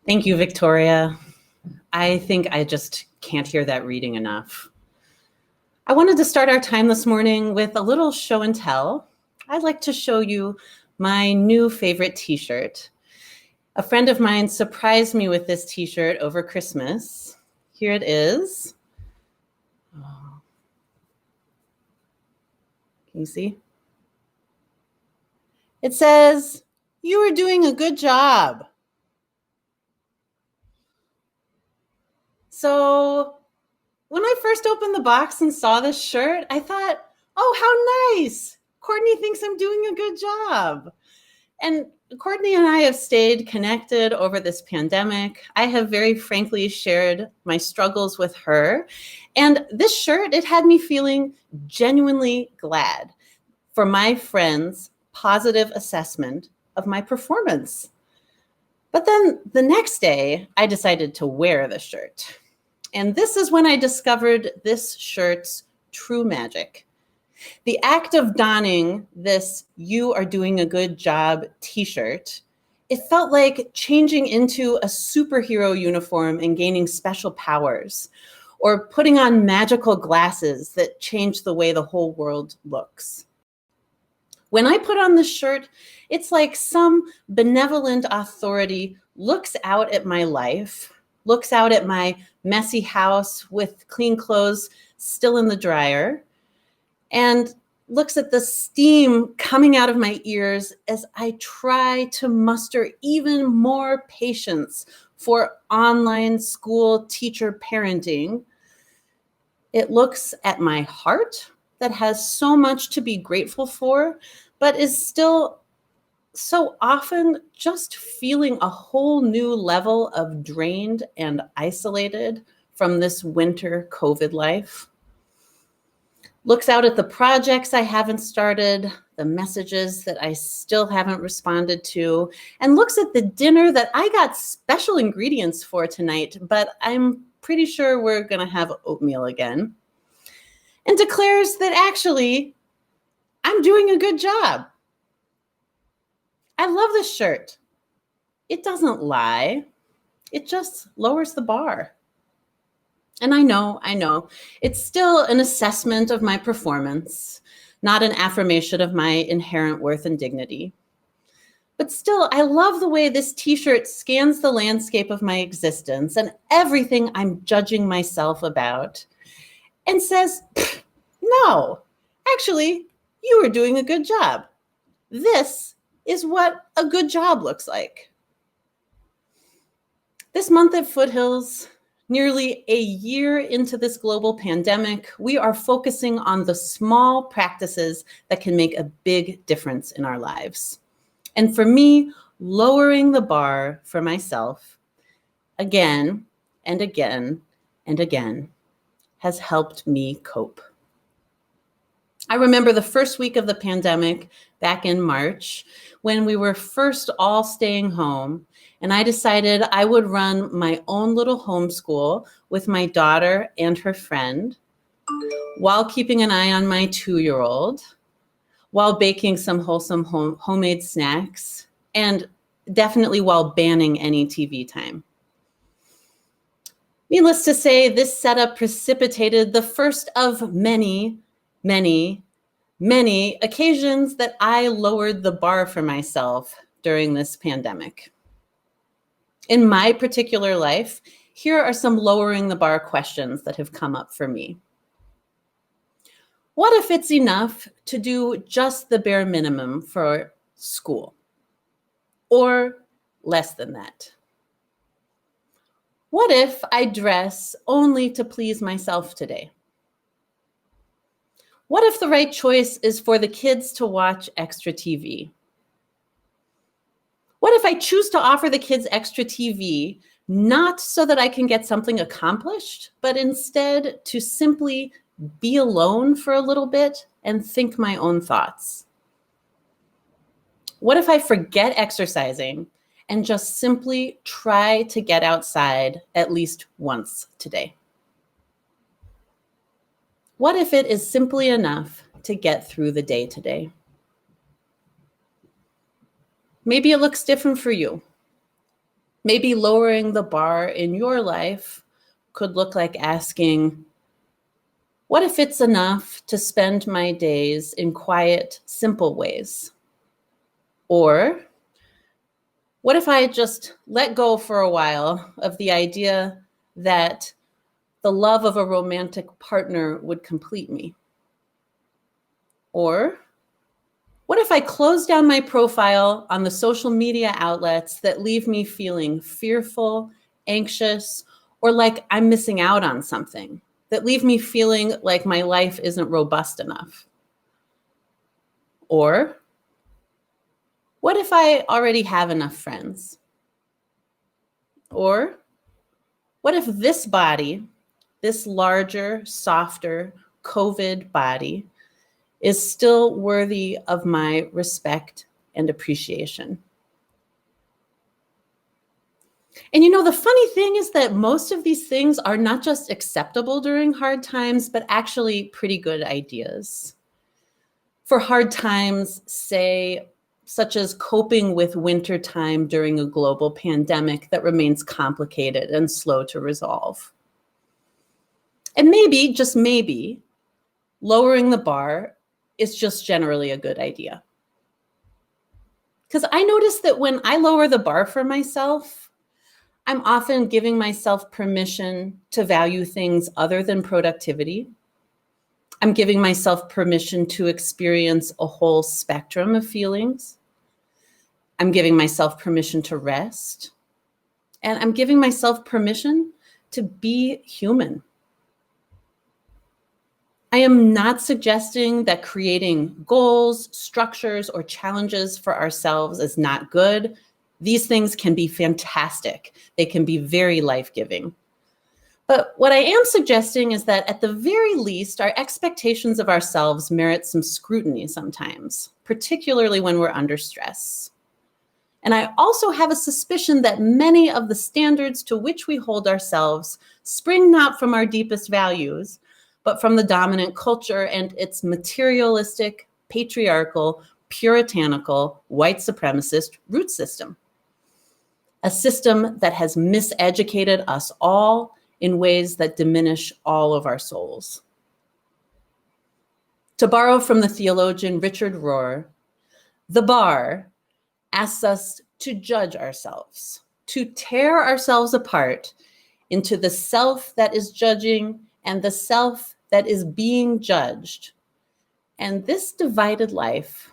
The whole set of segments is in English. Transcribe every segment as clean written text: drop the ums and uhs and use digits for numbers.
Thank you, Victoria. I think I just can't hear that reading enough. I wanted to start our time this morning with a little show and tell. I'd like to show you my new favorite t-shirt. A friend of mine surprised me with this t-shirt over Christmas. Here it is. Oh. Can you see? It says, "You are doing a good job." So when I first opened the box and saw this shirt, I thought, oh, how nice. Courtney thinks I'm doing a good job. And Courtney and I have stayed connected over this pandemic. I have very frankly shared my struggles with her. And this shirt, it had me feeling genuinely glad for my friend's positive assessment of my performance. But then the next day, I decided to wear the shirt. And this is when I discovered this shirt's true magic. The act of donning this "you are doing a good job" t-shirt, it felt like changing into a superhero uniform and gaining special powers, or putting on magical glasses that change the way the whole world looks. When I put on this shirt, it's like some benevolent authority looks out at my life, looks out at my messy house with clean clothes still in the dryer, and looks at the steam coming out of my ears as I try to muster even more patience for online school teacher parenting. It looks at my heart that has so much to be grateful for, but is still so often just feeling a whole new level of drained and isolated from this winter COVID life. Looks out at the projects I haven't started, the messages that I still haven't responded to, and looks at the dinner that I got special ingredients for tonight, but I'm pretty sure we're gonna have oatmeal again, and declares that actually I'm doing a good job. I love this shirt. It doesn't lie. It just lowers the bar. And I know, it's still an assessment of my performance, not an affirmation of my inherent worth and dignity. But still, I love the way this t-shirt scans the landscape of my existence and everything I'm judging myself about, and says, no, actually, you are doing a good job. This is what a good job looks like. This month at Foothills, nearly a year into this global pandemic, we are focusing on the small practices that can make a big difference in our lives. And for me, lowering the bar for myself again and again and again has helped me cope. I remember the first week of the pandemic back in March when we were first all staying home, and I decided I would run my own little homeschool with my daughter and her friend while keeping an eye on my 2-year-old, while baking some wholesome homemade snacks, and definitely while banning any TV time. Needless to say, this setup precipitated the first of many occasions that I lowered the bar for myself during this pandemic. In my particular life, here are some lowering the bar questions that have come up for me. What if it's enough to do just the bare minimum for school, or less than that? What if I dress only to please myself today? What if the right choice is for the kids to watch extra TV? What if I choose to offer the kids extra TV, not so that I can get something accomplished, but instead to simply be alone for a little bit and think my own thoughts? What if I forget exercising and just simply try to get outside at least once today? What if it is simply enough to get through the day today? Maybe it looks different for you. Maybe lowering the bar in your life could look like asking, what if it's enough to spend my days in quiet, simple ways? Or what if I just let go for a while of the idea that the love of a romantic partner would complete me? Or what if I close down my profile on the social media outlets that leave me feeling fearful, anxious, or like I'm missing out on something, that leave me feeling like my life isn't robust enough? Or what if I already have enough friends? Or what if this body, this larger, softer, COVID body, is still worthy of my respect and appreciation? And you know, the funny thing is that most of these things are not just acceptable during hard times, but actually pretty good ideas. For hard times, say, such as coping with wintertime during a global pandemic that remains complicated and slow to resolve. And maybe, just maybe, lowering the bar is just generally a good idea. Because I notice that when I lower the bar for myself, I'm often giving myself permission to value things other than productivity. I'm giving myself permission to experience a whole spectrum of feelings. I'm giving myself permission to rest. And I'm giving myself permission to be human. I am not suggesting that creating goals, structures, or challenges for ourselves is not good. These things can be fantastic. They can be very life-giving. But what I am suggesting is that at the very least, our expectations of ourselves merit some scrutiny sometimes, particularly when we're under stress. And I also have a suspicion that many of the standards to which we hold ourselves spring not from our deepest values, but from the dominant culture and its materialistic, patriarchal, puritanical, white supremacist root system. A system that has miseducated us all in ways that diminish all of our souls. To borrow from the theologian Richard Rohr, the bar asks us to judge ourselves, to tear ourselves apart into the self that is judging and the self that is being judged. And this divided life,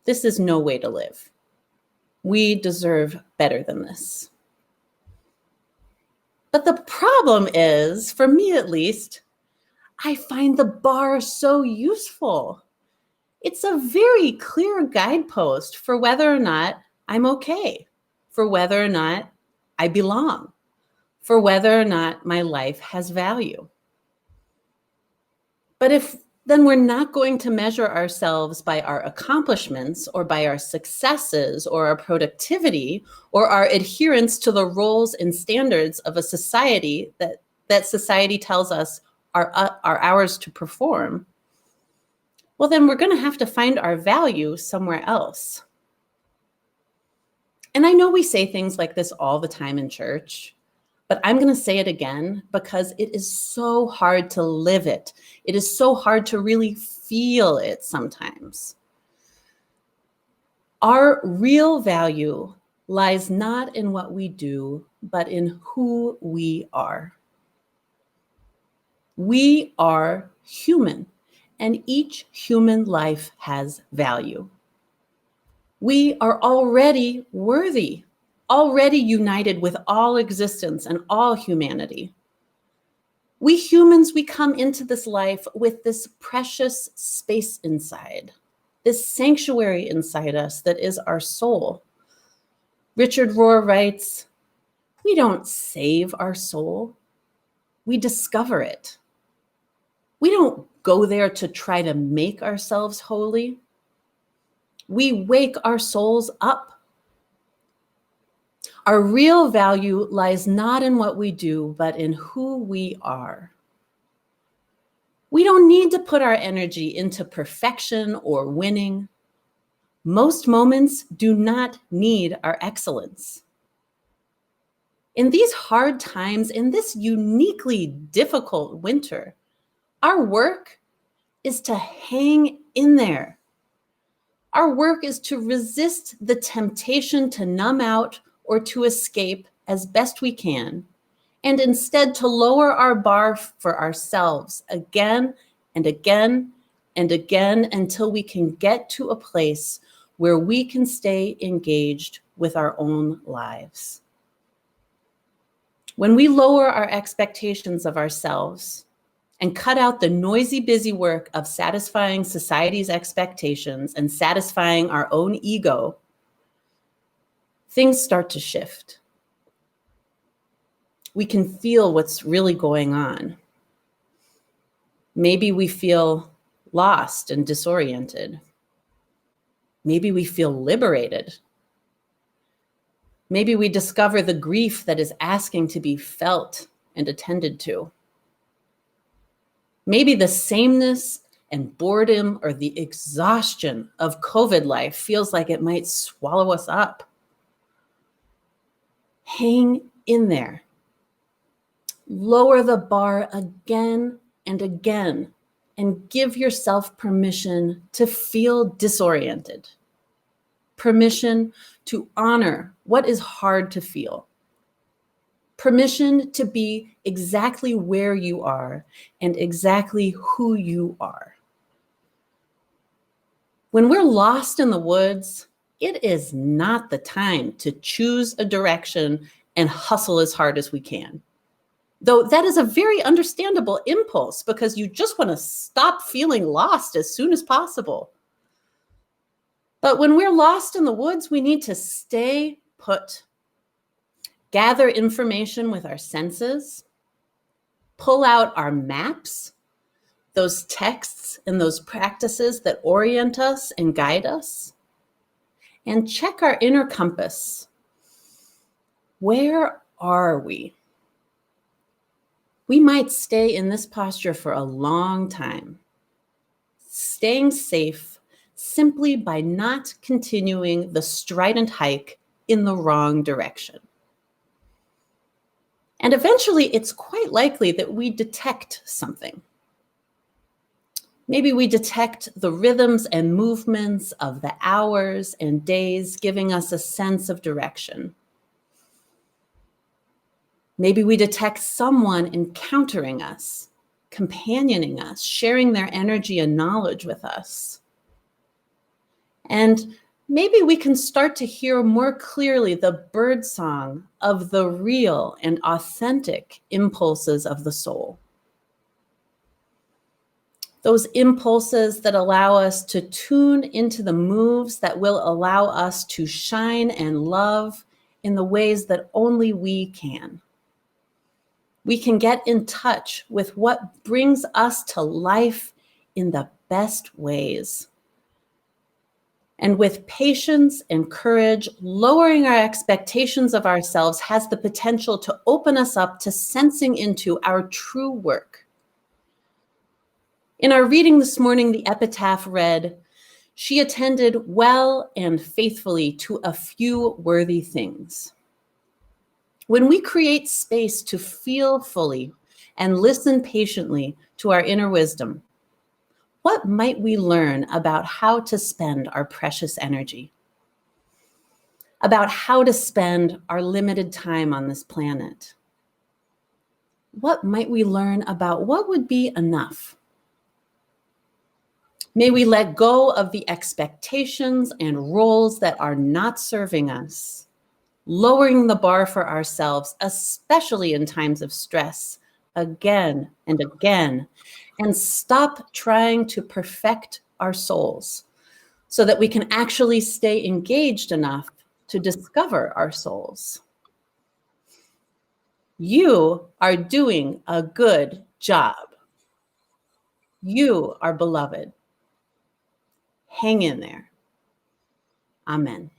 this is no way to live. We deserve better than this. But the problem is, for me at least, I find the bar so useful. It's a very clear guidepost for whether or not I'm okay, for whether or not I belong, for whether or not my life has value. But if then we're not going to measure ourselves by our accomplishments or by our successes or our productivity or our adherence to the roles and standards of a society that society tells us are ours to perform, well, then we're going to have to find our value somewhere else. And I know we say things like this all the time in church, but I'm going to say it again because it is so hard to live it. It is so hard to really feel it sometimes. Our real value lies not in what we do, but in who we are. We are human, and each human life has value. We are already worthy, already united with all existence and all humanity. We humans, we come into this life with this precious space inside, this sanctuary inside us that is our soul. Richard Rohr writes, we don't save our soul, we discover it. We don't go there to try to make ourselves holy. We wake our souls up. Our real value lies not in what we do, but in who we are. We don't need to put our energy into perfection or winning. Most moments do not need our excellence. In these hard times, in this uniquely difficult winter, our work is to hang in there. Our work is to resist the temptation to numb out or to escape as best we can, and instead to lower our bar for ourselves again and again and again until we can get to a place where we can stay engaged with our own lives. When we lower our expectations of ourselves and cut out the noisy, busy work of satisfying society's expectations and satisfying our own ego, things start to shift. We can feel what's really going on. Maybe we feel lost and disoriented. Maybe we feel liberated. Maybe we discover the grief that is asking to be felt and attended to. Maybe the sameness and boredom or the exhaustion of COVID life feels like it might swallow us up. Hang in there. Lower the bar again and again, and give yourself permission to feel disoriented. Permission to honor what is hard to feel. Permission to be exactly where you are and exactly who you are. When we're lost in the woods, it is not the time to choose a direction and hustle as hard as we can. Though that is a very understandable impulse because you just want to stop feeling lost as soon as possible. But when we're lost in the woods, we need to stay put. Gather information with our senses, pull out our maps, those texts and those practices that orient us and guide us, and check our inner compass. Where are we? We might stay in this posture for a long time, staying safe simply by not continuing the strident hike in the wrong direction. And eventually, it's quite likely that we detect something. Maybe we detect the rhythms and movements of the hours and days, giving us a sense of direction. Maybe we detect someone encountering us, companioning us, sharing their energy and knowledge with us. And maybe we can start to hear more clearly the birdsong of the real and authentic impulses of the soul. Those impulses that allow us to tune into the moves that will allow us to shine and love in the ways that only we can. We can get in touch with what brings us to life in the best ways. And with patience and courage, lowering our expectations of ourselves has the potential to open us up to sensing into our true work. In our reading this morning, the epitaph read, "She attended well and faithfully to a few worthy things." When we create space to feel fully and listen patiently to our inner wisdom, what might we learn about how to spend our precious energy? About how to spend our limited time on this planet? What might we learn about what would be enough? May we let go of the expectations and roles that are not serving us, lowering the bar for ourselves, especially in times of stress, again and again, and stop trying to perfect our souls so that we can actually stay engaged enough to discover our souls. You are doing a good job. You are beloved. Hang in there. Amen.